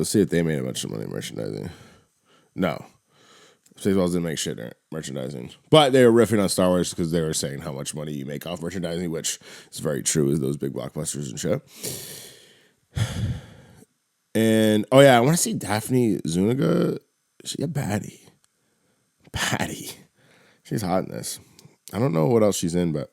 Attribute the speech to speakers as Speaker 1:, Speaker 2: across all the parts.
Speaker 1: Let's see if they made a bunch of money merchandising. No. Spaceballs didn't make shit merchandising. But they were riffing on Star Wars because they were saying how much money you make off merchandising, which is very true with those big blockbusters and shit. And, oh yeah, I want to see Daphne Zuniga. She's a baddie. Baddie. She's hot in this. I don't know what else she's in, but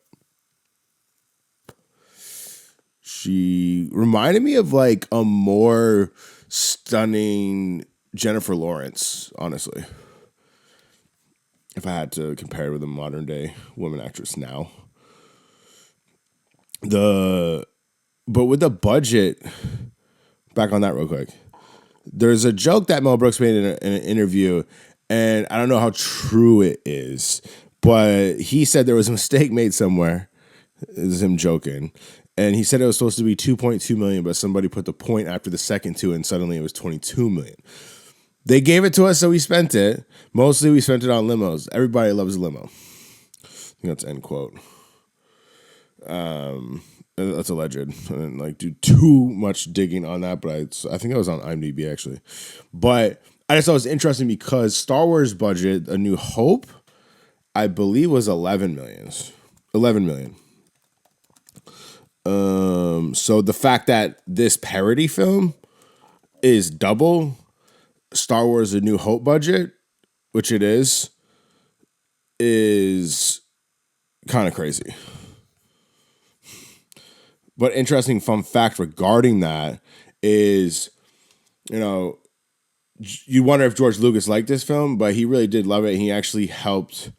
Speaker 1: she reminded me of like a more stunning Jennifer Lawrence, honestly. If I had to compare it with a modern day woman actress now. But with the budget, back on that real quick. There's a joke that Mel Brooks made in an interview, and I don't know how true it is, but he said there was a mistake made somewhere. This is him joking. And he said it was supposed to be $2.2 million, but somebody put the point after the second two, and suddenly it was $22 million. They gave it to us, so we spent it. Mostly we spent it on limos. Everybody loves a limo. I think that's end quote. That's alleged. I didn't like do too much digging on that, but I think it was on IMDb actually. But I just thought it was interesting because Star Wars budget, A New Hope, I believe was 11 million. 11 million. So the fact that this parody film is double Star Wars A New Hope budget, which it is kind of crazy. But interesting fun fact regarding that is, you wonder if George Lucas liked this film, but he really did love it. He actually helped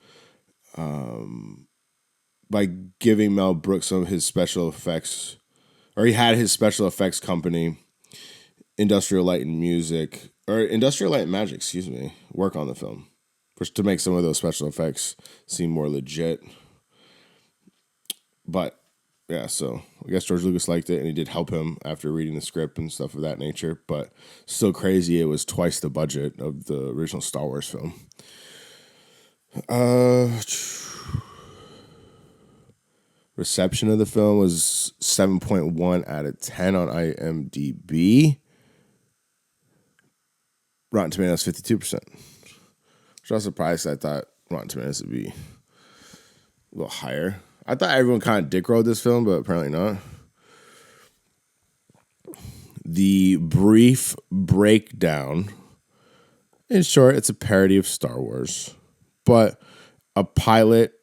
Speaker 1: by giving Mel Brooks some of his special effects, or he had his special effects company, Industrial Light and Magic, work on the film to make some of those special effects seem more legit. But yeah, so I guess George Lucas liked it, and he did help him after reading the script and stuff of that nature. But still crazy, it was twice the budget of the original Star Wars film. Reception of the film was 7.1 out of 10 on IMDb. Rotten Tomatoes 52%. Which I was surprised. I thought Rotten Tomatoes would be a little higher. I thought everyone kind of dick rolled this film, but apparently not. The brief breakdown. In short, it's a parody of Star Wars, but a pilot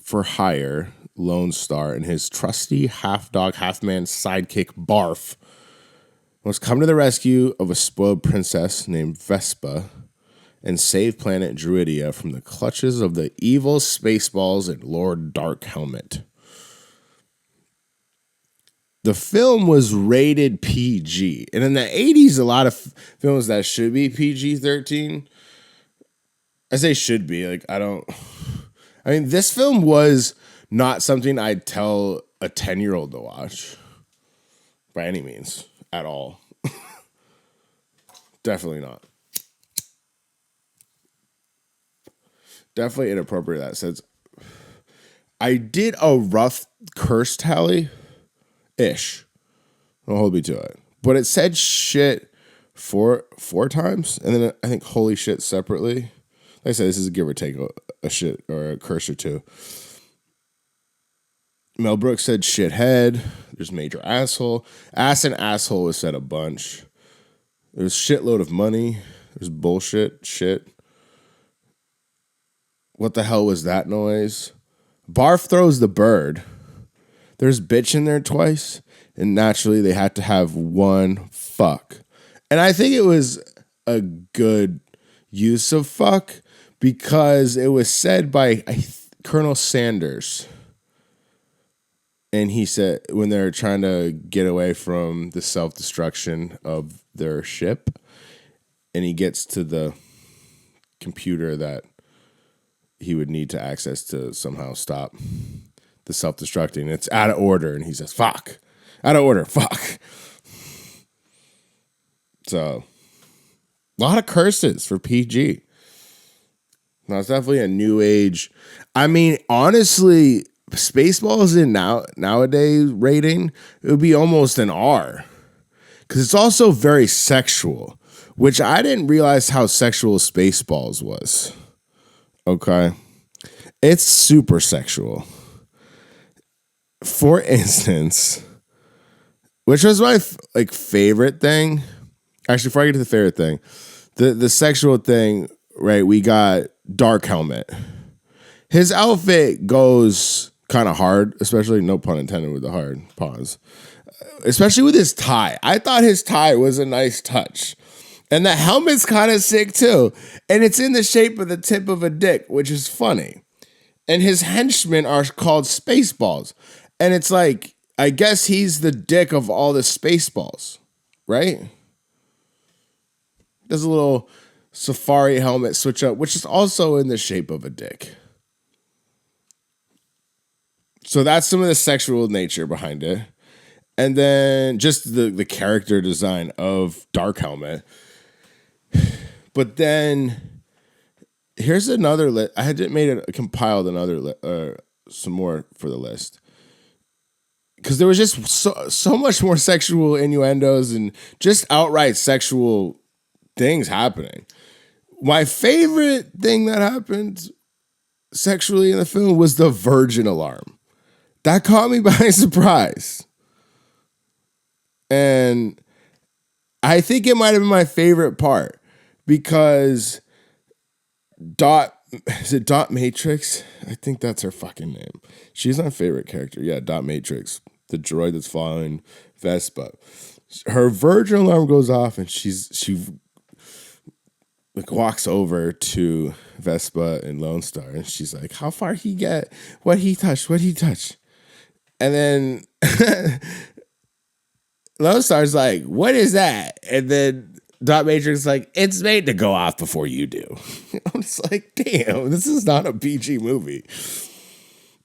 Speaker 1: for hire, Lone Star, and his trusty half-dog, half-man sidekick, Barf, must come to the rescue of a spoiled princess named Vespa and save planet Druidia from the clutches of the evil Spaceballs and Lord Dark Helmet. The film was rated PG. And in the 80s, a lot of films that should be PG-13, I say should be. This film was not something I'd tell a 10-year-old to watch. By any means. At all. Definitely not. Definitely inappropriate in that sense. I did a rough curse tally-ish. Don't hold me to it. But it said shit four times. And then I think holy shit separately. Like I said, this is a give or take a shit or a curse or two. Mel Brooks said shithead. There's major asshole. Ass and asshole was said a bunch. There's shitload of money. There's bullshit shit. What the hell was that noise? Barf throws the bird. There's bitch in there twice. And naturally they had to have one fuck. And I think it was a good use of fuck because it was said by Colonel Sanders. And he said when they're trying to get away from the self-destruction of their ship, and he gets to the computer that he would need to access to somehow stop the self-destructing. It's out of order, and he says, fuck. Out of order, fuck. So, a lot of curses for PG. Now, it's definitely a new age. I mean, honestly, Spaceballs in nowadays rating, it would be almost an R. Because it's also very sexual. which I didn't realize how sexual Spaceballs was. Okay. It's super sexual. For instance, which was my favorite thing. Actually, before I get to the favorite thing, the sexual thing, right? We got Dark Helmet. His outfit goes kind of hard, especially, no pun intended with the hard pause, especially with his tie. I thought his tie was a nice touch. And the helmet's kind of sick too. And it's in the shape of the tip of a dick, which is funny. And his henchmen are called Spaceballs. And it's like, I guess he's the dick of all the Spaceballs, right? There's a little safari helmet switch up, which is also in the shape of a dick. So that's some of the sexual nature behind it. And then just the character design of Dark Helmet. But then here's another list. I had compiled another some more for the list. Because there was just so much more sexual innuendos and just outright sexual things happening. My favorite thing that happened sexually in the film was the virgin alarm. That caught me by surprise. And I think it might have been my favorite part because is it Dot Matrix? I think that's her fucking name. She's my favorite character. Yeah, Dot Matrix, the droid that's following Vespa. Her virgin alarm goes off and she walks over to Vespa and Lone Star and she's like, how far he get? What he touch? And then Lone Star's like, what is that? And then Dot Matrix is like, it's made to go off before you do. I'm just like, damn, this is not a PG movie.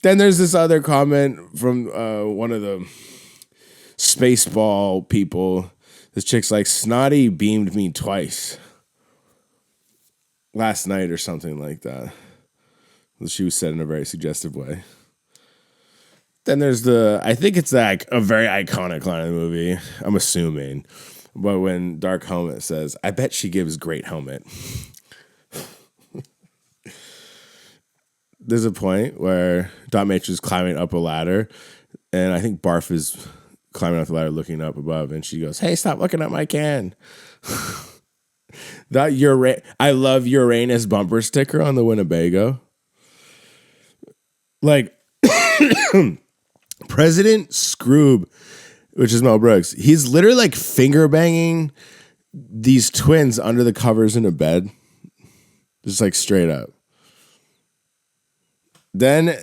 Speaker 1: Then there's this other comment from one of the Spaceball people. This chick's like, Snotty beamed me twice last night or something like that. She was said in a very suggestive way. Then there's I think it's like a very iconic line of the movie, I'm assuming. But when Dark Helmet says, I bet she gives great helmet. There's a point where Dot Matrix is climbing up a ladder, and I think Barf is climbing up the ladder looking up above, and she goes, hey, stop looking at my can. I love Uranus bumper sticker on the Winnebago. Like, President Scroob, which is Mel Brooks, he's literally like finger banging these twins under the covers in a bed. Just like straight up. Then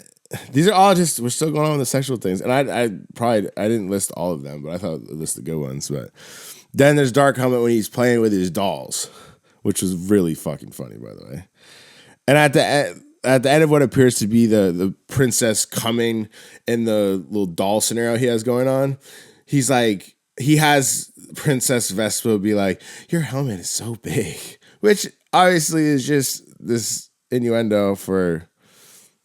Speaker 1: these are all just, we're still going on with the sexual things. And I didn't list all of them, but I thought I listed good ones. But then there's Dark Helmet when he's playing with his dolls, which was really fucking funny, by the way. And at the end of what appears to be the princess coming in the little doll scenario he has going on, he's like, he has Princess Vespa be like, your helmet is so big, which obviously is just this innuendo for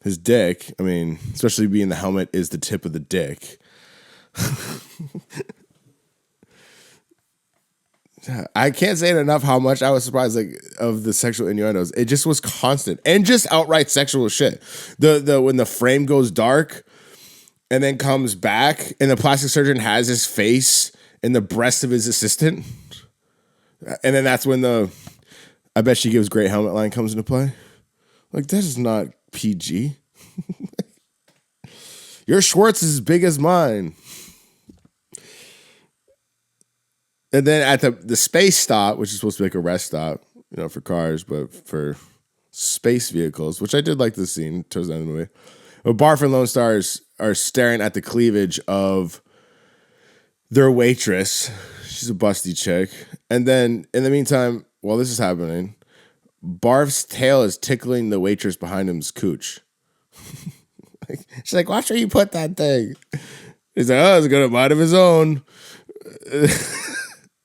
Speaker 1: his dick. I mean, especially being the helmet is the tip of the dick. I can't say it enough how much I was surprised of the sexual innuendos. It just was constant and just outright sexual shit. The when the frame goes dark and then comes back and the plastic surgeon has his face in the breast of his assistant. And then that's when I bet she gives great helmet line comes into play. Like, that is not PG. Your Schwartz is as big as mine. And then at the space stop, which is supposed to be like a rest stop, for cars, but for space vehicles, which I did like this scene towards the end of the movie. But Barf and Lone Star are staring at the cleavage of their waitress. She's a busty chick. And then in the meantime, while this is happening, Barf's tail is tickling the waitress behind him's cooch. She's like, watch where you put that thing. He's like, oh, it's got a mind of his own.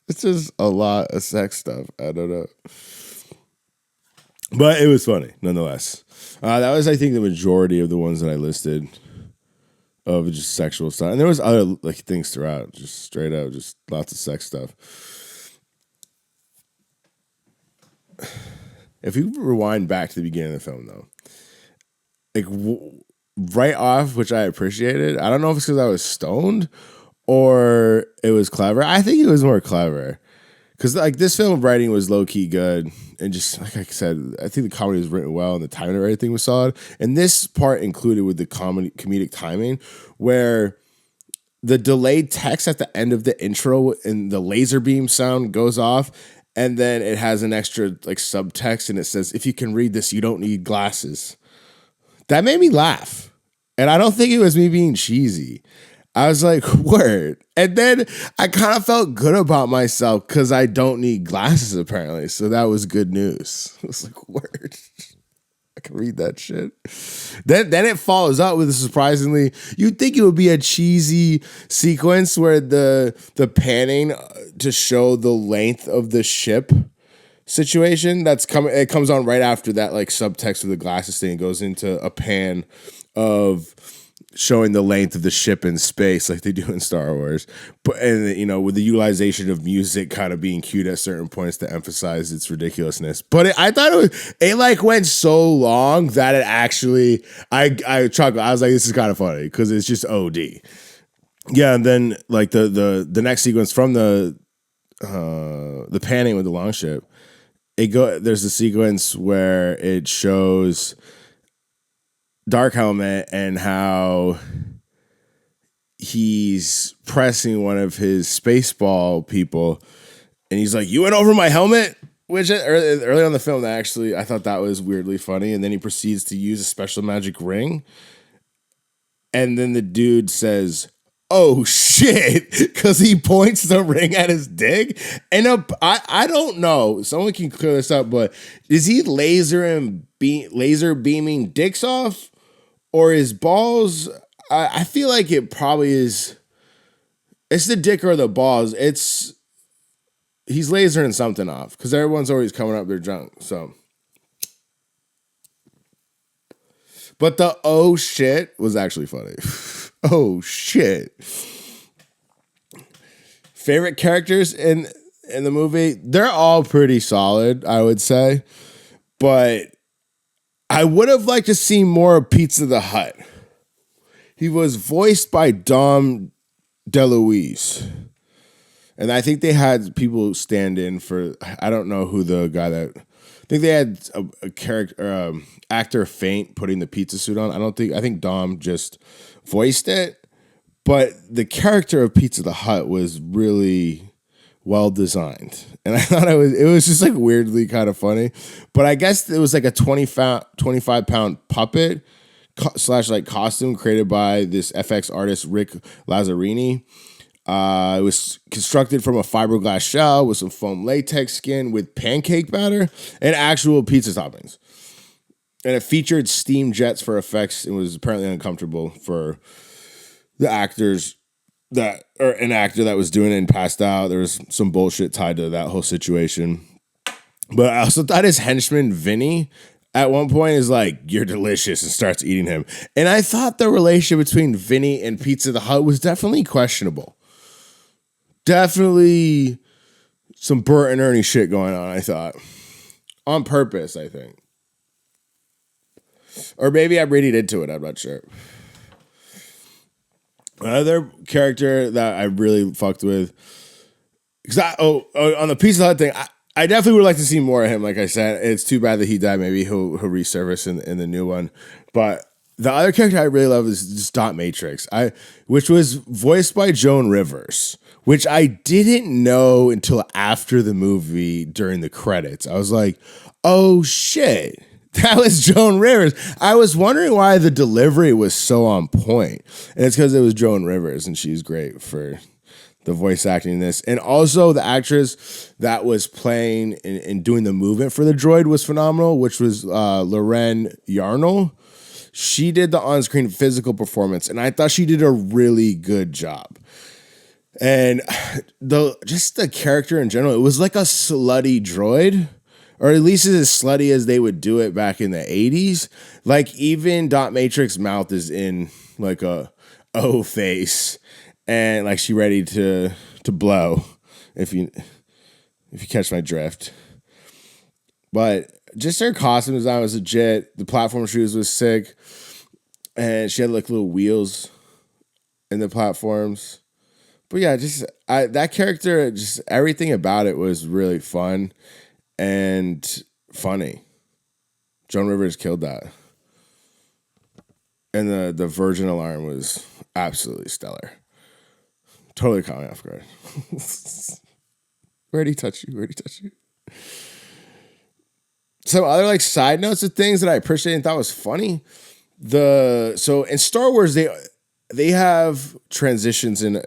Speaker 1: It's just a lot of sex stuff. I don't know. But it was funny, nonetheless. That was, I think, the majority of the ones that I listed of just sexual stuff. And there was other things throughout, just straight up, just lots of sex stuff. if you rewind back to the beginning of the film, though, like right off, which I appreciated. I don't know if it's because I was stoned or it was clever. I think it was more clever because like this film writing was low key good, and just like I said, I think the comedy was written well and the timing of everything was solid. And this part included with the comedic timing, where the delayed text at the end of the intro and the laser beam sound goes off, and then it has an extra like subtext, and it says, "If you can read this, you don't need glasses." That made me laugh. And I don't think it was me being cheesy. I was like, word. And then I kind of felt good about myself because I don't need glasses, apparently. So that was good news. I was like, word. I can read that shit. Then it follows up with a surprisingly, you'd think it would be a cheesy sequence where the panning to show the length of the ship situation that's coming. It comes on right after that, like subtext of the glasses thing. It goes into a pan of showing the length of the ship in space, like they do in Star Wars. But and you know, with the utilization of music kind of being cued at certain points to emphasize its ridiculousness. But I thought it like went so long that it actually I chuckled. I was like, this is kind of funny because it's just OD. Yeah, and then like the next sequence from the panning with the longship. There's a sequence where it shows Dark Helmet and how he's pressing one of his Spaceball people, and he's like, "You went over my helmet," which early on in the film, that actually I thought that was weirdly funny. And then he proceeds to use a special magic ring, and then the dude says, "Oh shit," because he points the ring at his dick. And I don't know, someone can clear this up, but is he laser beaming dicks off or his balls? I feel like it probably is. It's the dick or the balls. He's lasering something off because everyone's always coming up their junk. So, but the oh shit was actually funny. Oh shit. Favorite characters in the movie? They're all pretty solid, I would say. But I would have liked to see more of Pizza the Hut. He was voiced by Dom DeLuise. And I think they had people stand in for, I don't know who the guy that, I think they had a character, actor faint putting the pizza suit on. I think Dom just voiced it. But the character of Pizza the Hut was really well designed. And I thought it was just like weirdly kind of funny. But I guess it was like a 25-pound puppet / like costume created by this FX artist, Rick Lazzarini. It was constructed from a fiberglass shell with some foam latex skin with pancake batter and actual pizza toppings. And it featured steam jets for effects. It was apparently uncomfortable for the actors an actor that was doing it and passed out. There was some bullshit tied to that whole situation. But I also thought his henchman, Vinny, at one point is like, "You're delicious," and starts eating him. And I thought the relationship between Vinny and Pizza the Hut was definitely questionable. Definitely some Bert and Ernie shit going on, I thought. On purpose, I think. Or maybe I'm reading into it, I'm not sure. Another character that I really fucked with, on the Pizza Hut thing, I definitely would like to see more of him. Like I said, it's too bad that he died. Maybe he'll resurface in the new one. But the other character I really love is just Dot Matrix, which was voiced by Joan Rivers, which I didn't know until after the movie during the credits. I was like, oh shit. That was Joan Rivers. I was wondering why the delivery was so on point. And it's because it was Joan Rivers, and she's great for the voice acting in this. And also the actress that was playing and doing the movement for the droid was phenomenal, which was Loren Yarnell. She did the on-screen physical performance, and I thought she did a really good job. And the character in general, it was like a slutty droid. Or at least as slutty as they would do it back in the 80s. Like, even Dot Matrix mouth is in like a O face. And like she ready to blow, if you catch my drift. But just her costume design was legit. The platform shoes was sick. And she had like little wheels in the platforms. But yeah, that character, just everything about it was really fun and funny. Joan Rivers killed that. And the Virgin Alarm was absolutely stellar. Totally caught me off guard. Where'd he touch you? Where'd he touch you? Some other like side notes of things that I appreciated and thought was funny. So in Star Wars, they have transitions in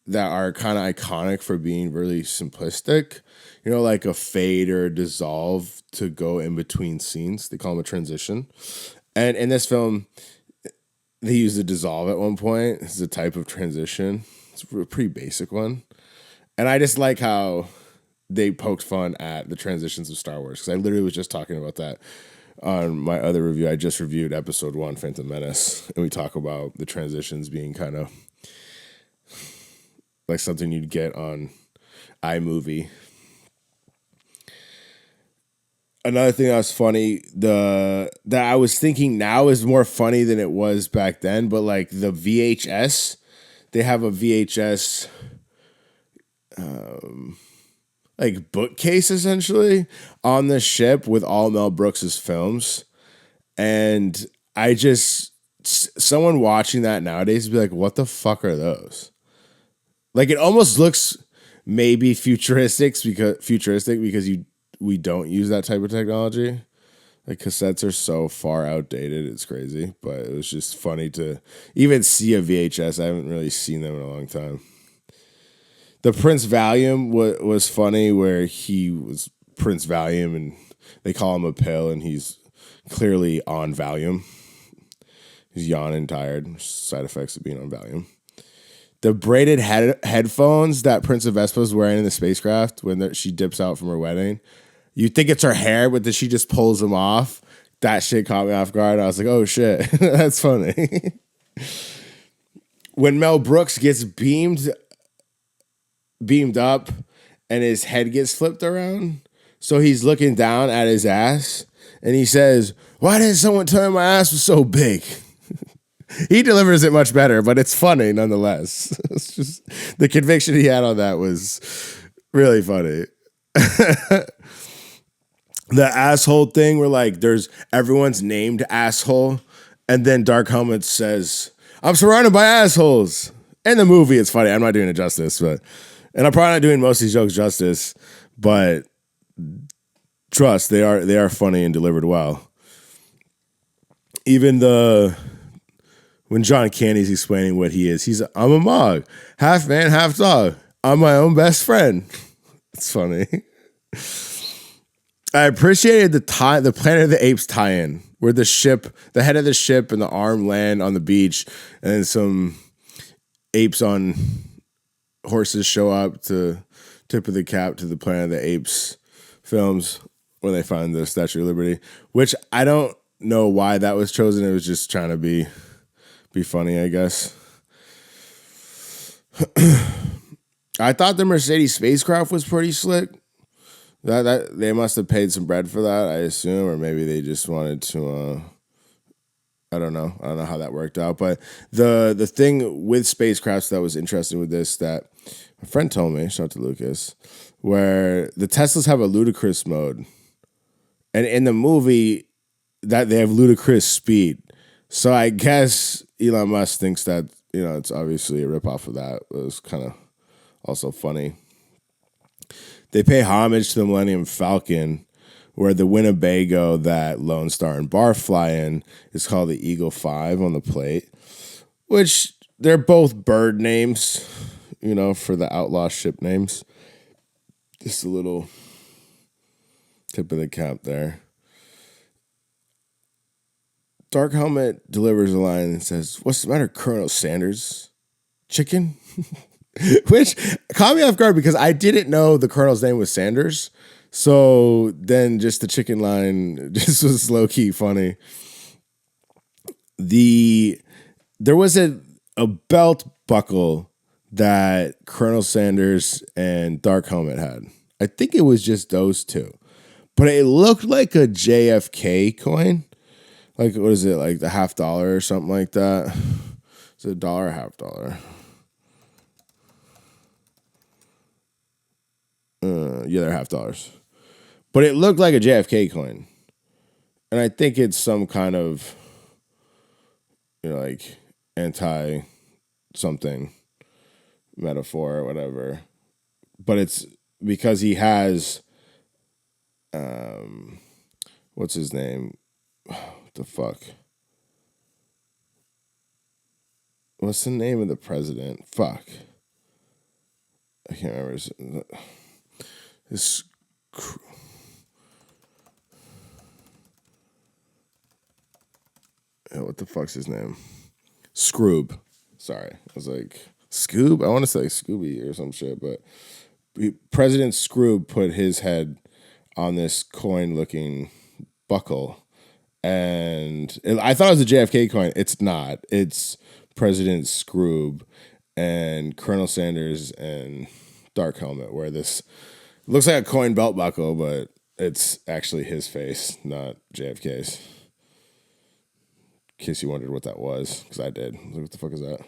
Speaker 1: that are kind of iconic for being really simplistic. You know, like a fade or a dissolve to go in between scenes. They call them a transition. And in this film, they use a dissolve at one point. It's a type of transition. It's a pretty basic one. And I just like how they poked fun at the transitions of Star Wars. Because I literally was just talking about that on my other review. I just reviewed episode 1, Phantom Menace. And we talk about the transitions being kind of like something you'd get on iMovie. Another thing that was funny, that I was thinking now is more funny than it was back then, but like the VHS, they have a VHS like bookcase essentially on the ship with all Mel Brooks's films. And someone watching that nowadays would be like, what the fuck are those? Like it almost looks maybe futuristic because we don't use that type of technology. Like cassettes are so far outdated, it's crazy. But it was just funny to even see a VHS. I haven't really seen them in a long time. The Prince Valium was funny, where he was Prince Valium and they call him a pill and he's clearly on Valium. He's yawning, tired. Side effects of being on Valium. The braided headphones that Princess Vespa was wearing in the spacecraft when she dips out from her wedding. You think it's her hair, but then she just pulls them off. That shit caught me off guard. I was like, oh shit, that's funny. When Mel Brooks gets beamed up and his head gets flipped around, so he's looking down at his ass and he says, why didn't someone tell me my ass was so big? He delivers it much better, but it's funny nonetheless. It's just the conviction he had on that was really funny. The asshole thing where like everyone's named asshole, and then Dark Helmet says, I'm surrounded by assholes. In the movie, it's funny. I'm not doing it justice, and I'm probably not doing most of these jokes justice, but trust, they are funny and delivered well. Even when John Candy's explaining what he is, I'm a Mog, half man, half dog. I'm my own best friend. It's funny. I appreciated the Planet of the Apes tie-in, where the head of the ship and the arm land on the beach, and then some apes on horses show up to tip of the cap to the Planet of the Apes films when they find the Statue of Liberty, which I don't know why that was chosen. It was just trying to be funny, I guess. I thought the Mercedes spacecraft was pretty slick. That they must have paid some bread for that, I assume, or maybe they just wanted to. I don't know how that worked out. But the thing with spacecrafts that was interesting with this, that my friend told me, shout out to Lucas, where the Teslas have a ludicrous mode, and in the movie that they have ludicrous speed. So I guess Elon Musk thinks that it's obviously a ripoff of that. It was kind of also funny. They pay homage to the Millennium Falcon, where the Winnebago that Lone Star and Barf fly in is called the Eagle 5 on the plate, which they're both bird names, for the outlaw ship names. Just a little tip of the cap there. Dark Helmet delivers a line and says, what's the matter, Colonel Sanders? Chicken? Which caught me off guard because I didn't know the Colonel's name was Sanders. So then just the chicken line just was low-key funny. There was a belt buckle that Colonel Sanders and Dark Helmet had. I think it was just those two. but it looked like a JFK coin. Like, what is it? Like the $50 or something like that. Is it $1 or $50? Yeah, they're $50. But it looked like a JFK coin. And I think it's some kind of, like anti something metaphor or whatever. But it's because he has, what's his name? What the fuck? What's the name of the president? Fuck. I can't remember. This. What the fuck's his name? Scroob. Sorry. I was like, Scoob? I want to say Scooby or some shit, but President Scroob put his head on this coin-looking buckle, and I thought it was a JFK coin. It's not. It's President Scroob and Colonel Sanders and Dark Helmet wear this. Looks like a coin belt buckle, but it's actually his face, not JFK's. In case you wondered what that was, because I did. Like, what the fuck is that?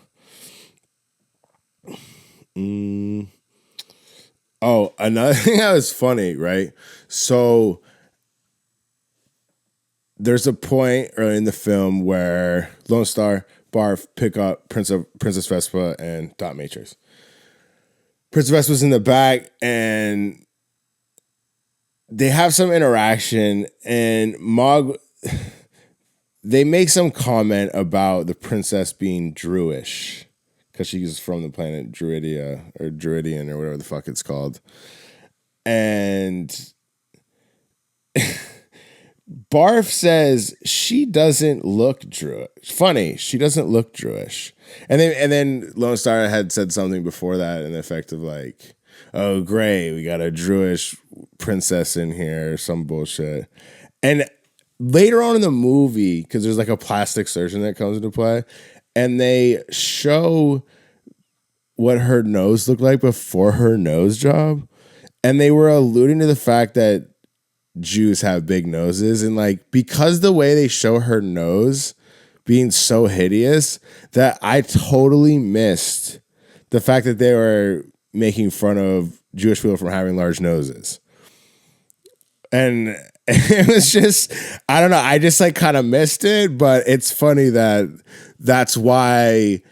Speaker 1: Oh, another thing that was funny, right? So there's a point early in the film where Lone Star, Barf pick up Princess Vespa and Dot Matrix. Princess Vespa's in the back, and they have some interaction, and Mog, they make some comment about the princess being Druish because she's from the planet Druidia or Druidian or whatever the fuck it's called. And Barf says she doesn't look Druish. Funny, she doesn't look Druish. And then Lone Star had said something before that in the effect of like, oh, great, we got a Druish princess in here or some bullshit. And later on in the movie, because there's like a plastic surgeon that comes into play, and they show what her nose looked like before her nose job. And they were alluding to the fact that Jews have big noses. And like, because the way they show her nose being so hideous, that I totally missed the fact that they were making fun of Jewish people from having large noses. And it was just, I don't know, I just like kind of missed it, but it's funny that that's why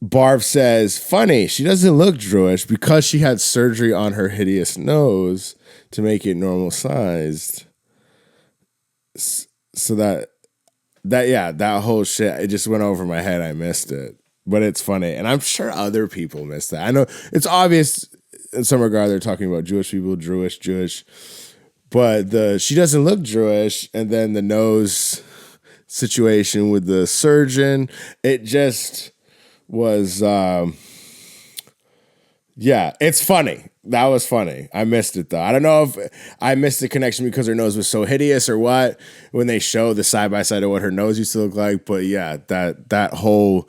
Speaker 1: Barf says, funny, she doesn't look Jewish because she had surgery on her hideous nose to make it normal sized. So that whole shit, it just went over my head. I missed it, but it's funny. And I'm sure other people missed that. I know it's obvious in some regard they're talking about Jewish people, Jewish. But she doesn't look Jewish, and then the nose situation with the surgeon, it just was, it's funny. That was funny. I missed it, though. I don't know if I missed the connection because her nose was so hideous or what, when they show the side-by-side of what her nose used to look like. But yeah, that whole,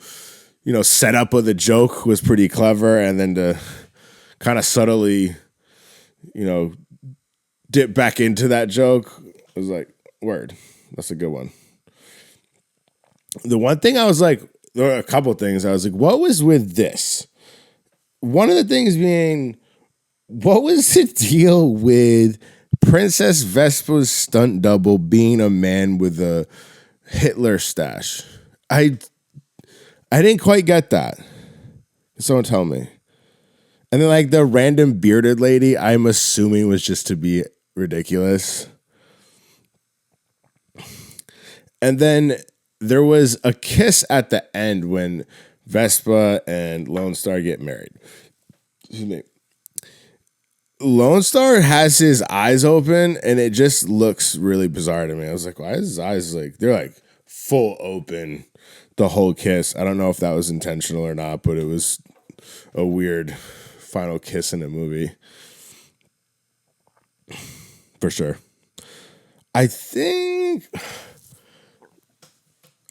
Speaker 1: setup of the joke was pretty clever, and then to kind of subtly, dip back into that joke, I was like, word, that's a good one. The one thing I was like, there were a couple of things I was like, what was with this? One of the things being, what was the deal with Princess Vespa's stunt double being a man with a Hitler stash? I didn't quite get that. Someone tell me. And then like the random bearded lady, I'm assuming was just to be ridiculous. And then there was a kiss at the end when Vespa and Lone Star get married. Excuse me. Lone Star has his eyes open, and it just looks really bizarre to me. I was like, why is his eyes like, they're like full open the whole kiss. I don't know if that was intentional or not, but it was a weird final kiss in a movie. For sure. I think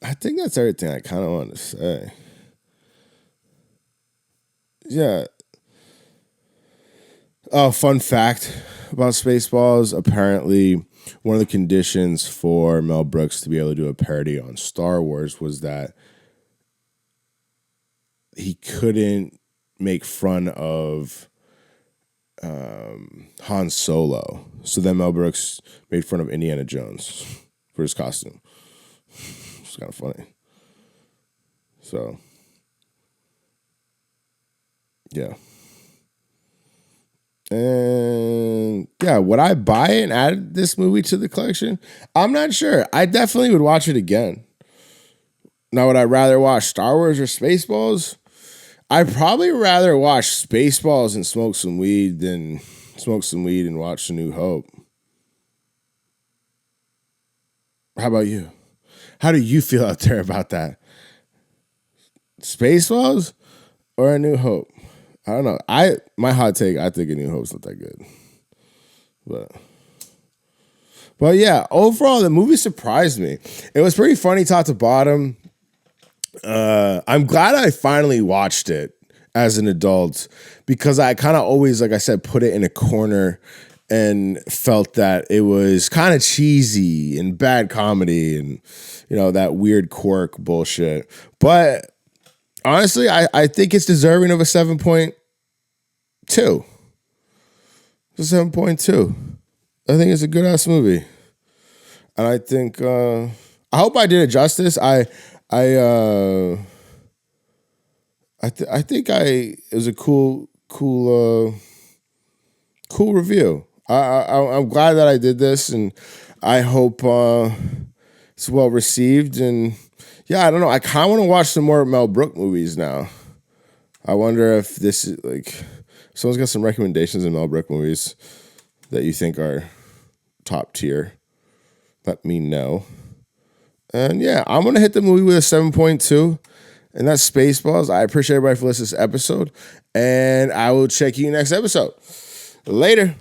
Speaker 1: that's everything I kind of want to say. Yeah. Oh, fun fact about Spaceballs. Apparently, one of the conditions for Mel Brooks to be able to do a parody on Star Wars was that he couldn't make fun of Han Solo. So then Mel Brooks made fun of Indiana Jones for his costume. It's kind of funny. So, yeah. And yeah, would I buy it and add this movie to the collection? I'm not sure. I definitely would watch it again. Now, would I rather watch Star Wars or Spaceballs? I'd probably rather watch Spaceballs and smoke some weed than smoke some weed and watch A New Hope. How about you? How do you feel out there about that? Spaceballs or A New Hope? I don't know. My hot take, I think A New Hope's not that good. But yeah, overall the movie surprised me. It was pretty funny top to bottom. I'm glad I finally watched it as an adult because I kind of always, like I said, put it in a corner and felt that it was kind of cheesy and bad comedy and, you know, that weird quirk bullshit. But honestly, I think it's deserving of a 7.2. It's a 7.2. I think it's a good ass movie. And I think I hope I did it justice. I think it was a cool review. I'm glad that I did this, and I hope it's well received. And yeah, I don't know. I kind of want to watch some more Mel Brooks movies now. I wonder if this is like, if someone's got some recommendations in Mel Brooks movies that you think are top tier. Let me know. And yeah, I'm going to hit the movie with a 7.2. And that's Spaceballs. I appreciate everybody for listening to this episode. And I will check you next episode. Later.